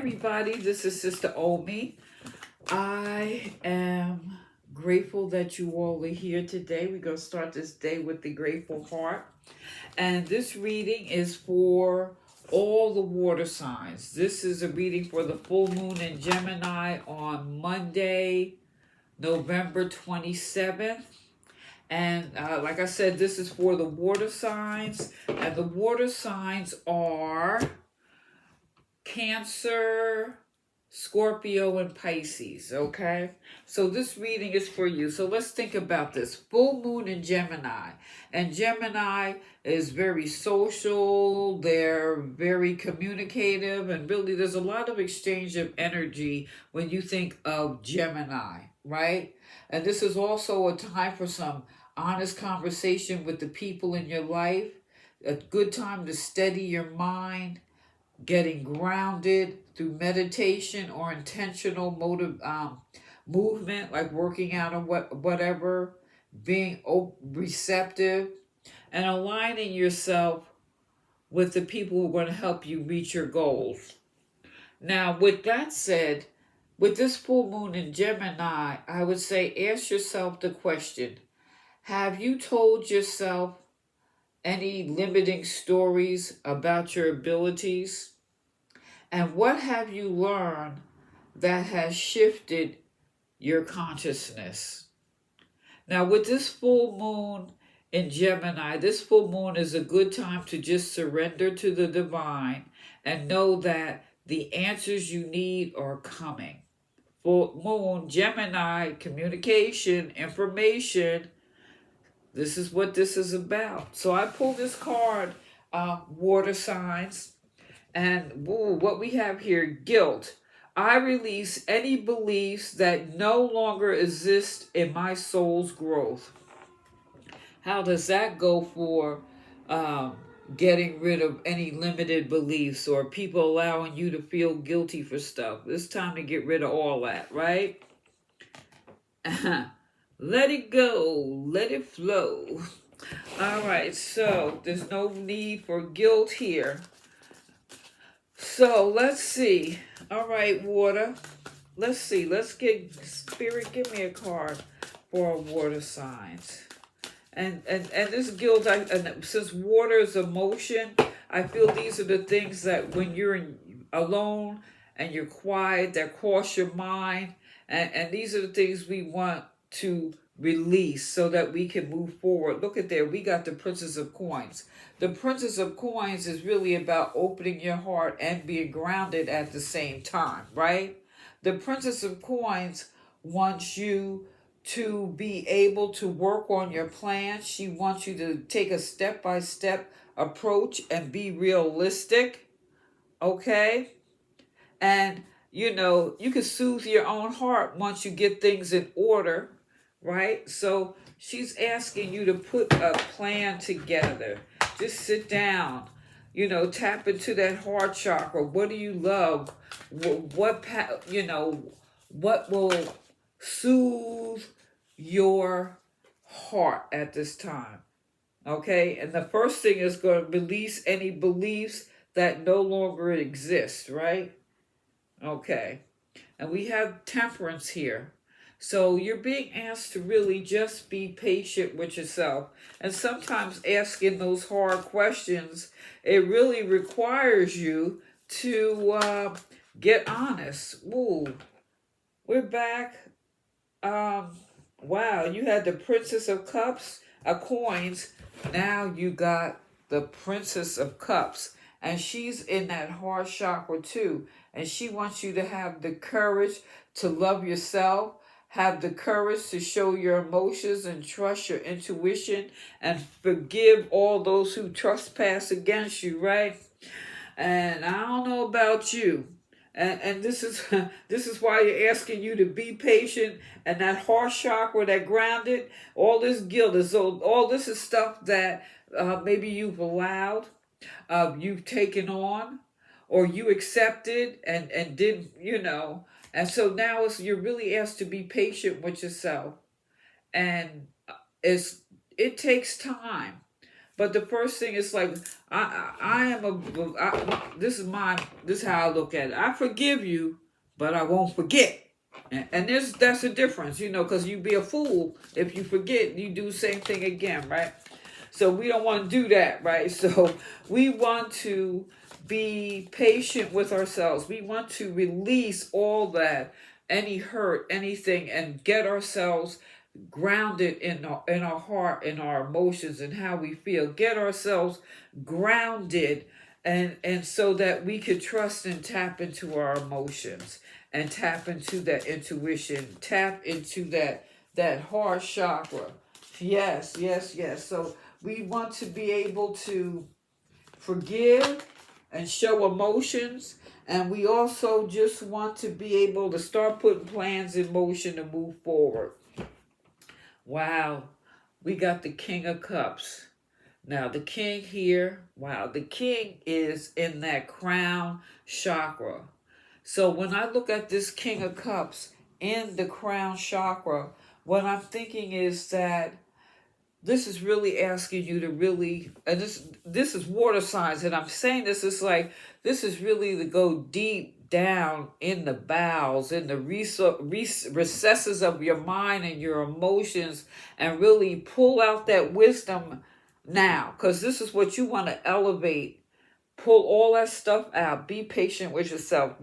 everybody, this is Sister Omi. I am grateful that you all are here today. We're going to start this day with the grateful heart. And this reading is for all the water signs. This is a reading for the full moon in Gemini on Monday, November 27th. And like I said, this is for the water signs. And the water signs are Cancer, Scorpio, and Pisces, okay? So this reading is for you. So let's think about this. Full moon in Gemini. And Gemini is very social. They're very communicative. And really, there's a lot of exchange of energy when you think of Gemini, right? And this is also a time for some honest conversation with the people in your life. A good time to steady your mind, getting grounded through meditation or intentional movement, like working out or whatever, being receptive, and aligning yourself with the people who are going to help you reach your goals. Now, with that said, with this full moon in Gemini, I would say ask yourself the question, have you told yourself any limiting stories about your abilities? And what have you learned that has shifted your consciousness? Now, with this full moon in Gemini, this full moon is a good time to just surrender to the divine and know that the answers you need are coming. Full moon, Gemini, communication, information. This is what this is about. So I pulled this card, water signs. And what we have here, guilt. I release any beliefs that no longer exist in my soul's growth. How does that go for getting rid of any limited beliefs or people allowing you to feel guilty for stuff? It's time to get rid of all that, right? Let it go. Let it flow. All right, so there's no need for guilt here. So let's see. All right, water. Let's see. Let's get Spirit. Give me a card for water signs. And this guilt. Since water is emotion, I feel these are the things that when you're alone and you're quiet, that cross your mind, and these are the things we want to release so that we can move forward. Look at there. We got the Princess of Coins. The Princess of Coins is really about opening your heart and being grounded at the same time, right? The Princess of Coins wants you to be able to work on your plans. She wants you to take a step-by-step approach and be realistic, okay? And, you can soothe your own heart once you get things in order, right? So she's asking you to put a plan together. Just sit down, tap into that heart chakra. What do you love? What will soothe your heart at this time? Okay, and the first thing is going to release any beliefs that no longer exist, right? Okay, and we have Temperance here. So you're being asked to really just be patient with yourself. And sometimes asking those hard questions, it really requires you to get honest. Ooh, we're back. Wow, you had the Princess of Cups, coins. Now you got the Princess of Cups. And she's in that heart chakra too. And she wants you to have the courage to love yourself, have the courage to show your emotions and trust your intuition and forgive all those who trespass against you, right? And I don't know about you. And this is this is why you're asking you to be patient, and that heart chakra, that grounded, all this guilt is all this is stuff that maybe you've allowed, you've taken on, or you accepted and did, and so now you're really asked to be patient with yourself, and it takes time. But the first thing is like, this is how I look at it. I forgive you, but I won't forget. And that's the difference, because you'd be a fool if you forget, you do the same thing again, right? So we don't want to do that, right? So we want to be patient with ourselves. We want to release all that, any hurt, anything, and get ourselves grounded in our heart, in our emotions, and how we feel. Get ourselves grounded, and so that we could trust and tap into our emotions, and tap into that intuition, tap into that heart chakra. Yes, yes, yes. So we want to be able to forgive and show emotions. And we also just want to be able to start putting plans in motion to move forward. Wow, we got the King of Cups. Now, the king here, wow, the king is in that crown chakra. So when I look at this King of Cups in the crown chakra, what I'm thinking is that this is really asking you to really, and this is water signs, and I'm saying this is like, this is really to go deep down in the bowels, in the recesses of your mind and your emotions, and really pull out that wisdom now, because this is what you want to elevate. Pull all that stuff out. Be patient with yourself.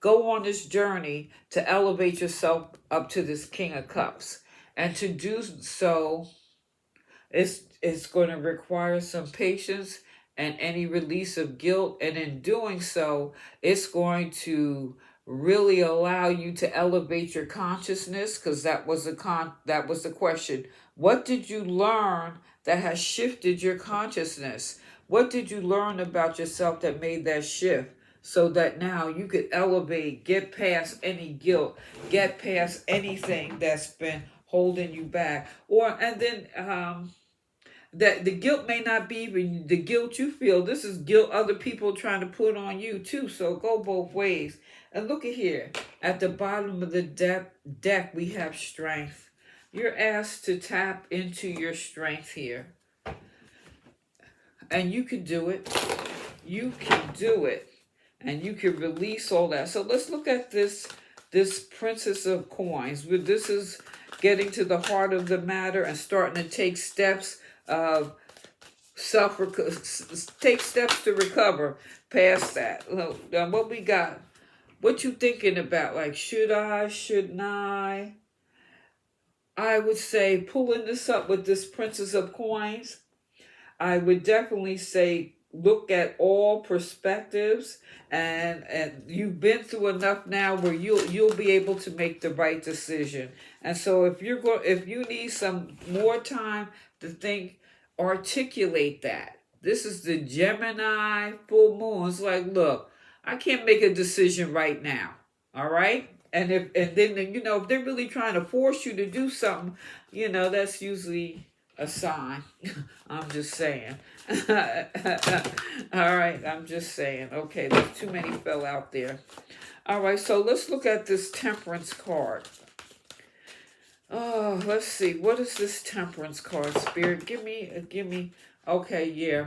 Go on this journey to elevate yourself up to this King of Cups. And to do so, it's going to require some patience and any release of guilt. And in doing so, it's going to really allow you to elevate your consciousness, because that was the question. What did you learn that has shifted your consciousness? What did you learn about yourself that made that shift? So that now you could elevate, get past any guilt, get past anything that's been holding you back. And then that the guilt may not be even the guilt you feel. This is guilt other people trying to put on you too. So go both ways. And look at here. At the bottom of the deck, we have strength. You're asked to tap into your strength here. And you can do it. You can do it. And you can release all that. So let's look at this Princess of Coins. This is getting to the heart of the matter and starting to take steps of take steps to recover past that. Now what we got? What you thinking about? Like, shouldn't I? I would say pulling this up with this Princess of Coins, I would definitely say look at all perspectives, and you've been through enough now where you'll be able to make the right decision. And so if you need some more time to think, articulate that. This is the Gemini full moon. It's like, look, I can't make a decision right now. All right? And then if they're really trying to force you to do something, that's usually a sign. I'm just saying. All right, I'm just saying. Okay, there's too many fell out there. All right, so let's look at this Temperance card. Oh, let's see. What is this Temperance card, Spirit? Give me. Okay, yeah.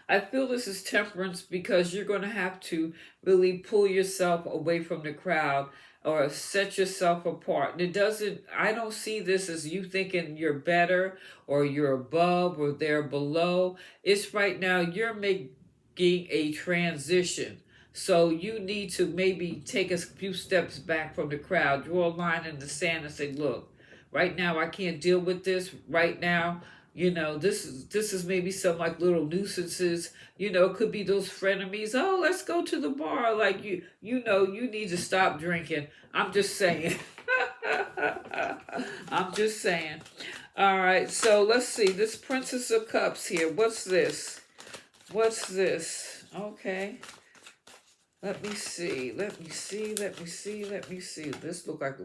I feel this is Temperance because you're going to have to really pull yourself away from the crowd or set yourself apart. I don't see this as you thinking you're better or you're above or they're below. It's right now you're making a transition. So you need to maybe take a few steps back from the crowd, draw a line in the sand and say, look, right now I can't deal with this. Right now, this is maybe some like little nuisances. It could be those frenemies. Oh, let's go to the bar. Like you need to stop drinking. I'm just saying. I'm just saying. All right, so let's see. This Princess of Cups here. What's this? Okay. Let me see. This look like,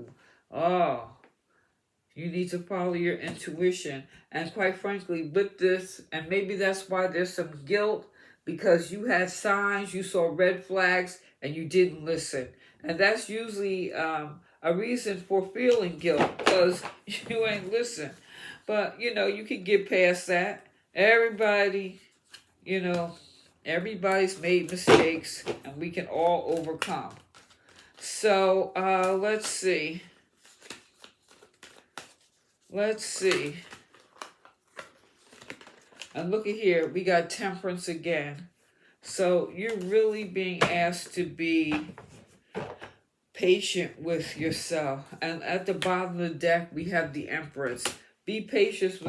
you need to follow your intuition. And quite frankly, with this, and maybe that's why there's some guilt, because you had signs, you saw red flags, and you didn't listen. And that's usually a reason for feeling guilt, because you ain't listen. But, you can get past that. Everybody, you know, everybody's made mistakes and we can all overcome. So, let's see. Let's see. And look at here, we got temperance again. So you're really being asked to be patient with yourself. And at the bottom of the deck, we have the Empress. Be patient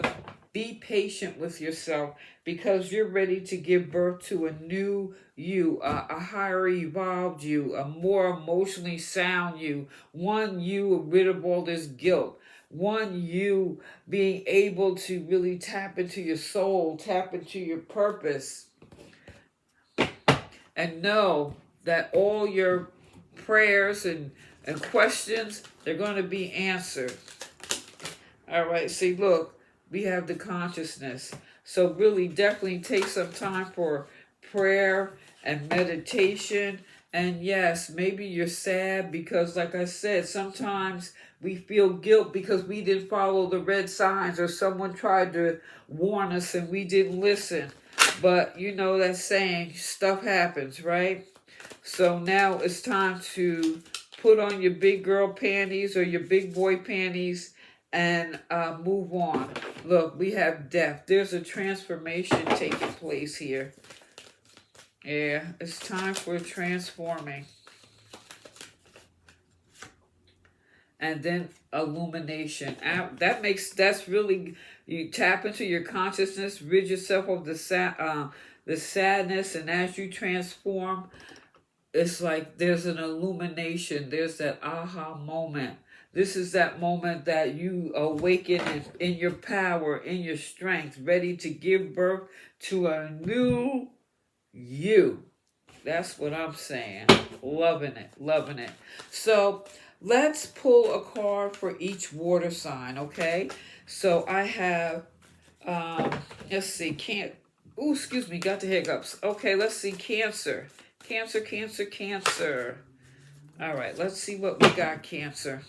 with yourself, because you're ready to give birth to a new you, a higher evolved you, a more emotionally sound you, one you rid of all this guilt, one you being able to really tap into your soul, tap into your purpose, and know that all your prayers and questions, they're going to be answered. All right, see, look, we have the consciousness. So really definitely take some time for prayer and meditation. And yes, maybe you're sad because, like I said, sometimes we feel guilt because we didn't follow the red signs, or someone tried to warn us and we didn't listen. But you know that saying, stuff happens, right? So now it's time to put on your big girl panties or your big boy panties and move on. Look, we have death. There's a transformation taking place here. Yeah, it's time for transforming. And then illumination. That's really, you tap into your consciousness, rid yourself of the sadness, and as you transform, it's like there's an illumination. There's that aha moment. This is that moment that you awaken in your power, in your strength, ready to give birth to a new you. That's what I'm saying. Loving it, loving it. So let's pull a card for each water sign, okay? So I have, let's see, excuse me, got the hiccups. Okay, let's see, Cancer. Cancer, Cancer, Cancer. All right, let's see what we got, Cancer.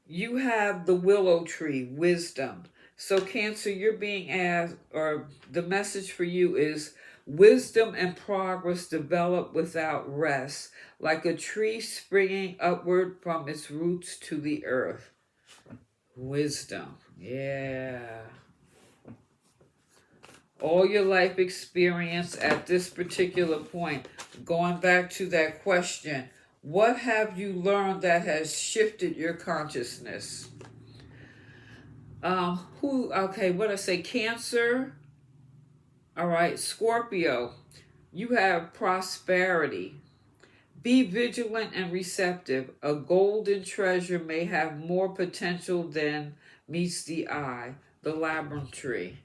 You have the willow tree, wisdom. So Cancer, you're being asked, or the message for you is, wisdom and progress develop without rest, like a tree springing upward from its roots to the earth. Wisdom, yeah. All your life experience at this particular point, going back to that question, what have you learned that has shifted your consciousness? What I say, Cancer. All right, Scorpio, you have prosperity. Be vigilant and receptive. A golden treasure may have more potential than meets the eye. The labyrinth tree.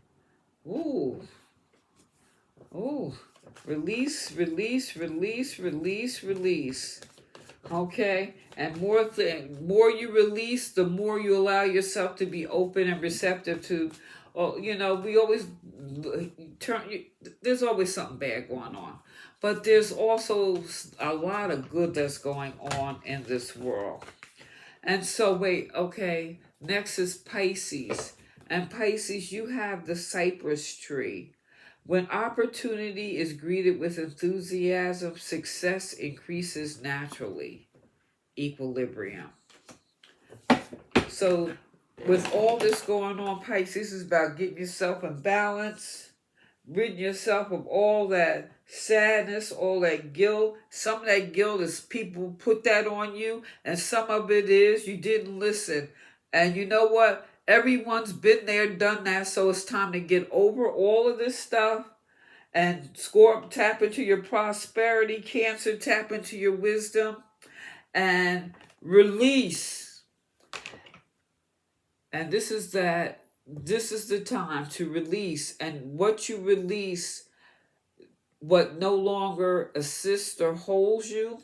Ooh. Ooh. Release, release, release, release, release. Okay? And more you release, the more you allow yourself to be open and receptive to, we always there's always something bad going on. But there's also a lot of good that's going on in this world. And so, next is Pisces. And Pisces, you have the cypress tree. When opportunity is greeted with enthusiasm, success increases naturally. Equilibrium. So, with all this going on, Pisces is about getting yourself in balance, ridding yourself of all that sadness, all that guilt. Some of that guilt is people put that on you, and some of it is you didn't listen. And you know what? Everyone's been there, done that, so it's time to get over all of this stuff and tap into your prosperity. Cancer, tap into your wisdom and release. And this is the time to release. And what you release, what no longer assists or holds you,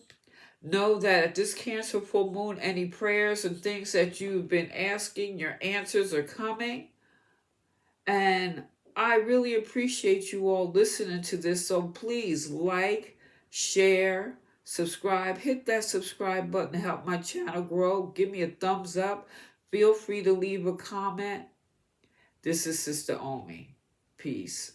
know that at this Cancer full moon, any prayers and things that you've been asking, your answers are coming. And I really appreciate you all listening to this. So please like, share, subscribe. Hit that subscribe button to help my channel grow. Give me a thumbs up. Feel free to leave a comment. This is Sister Omi. Peace.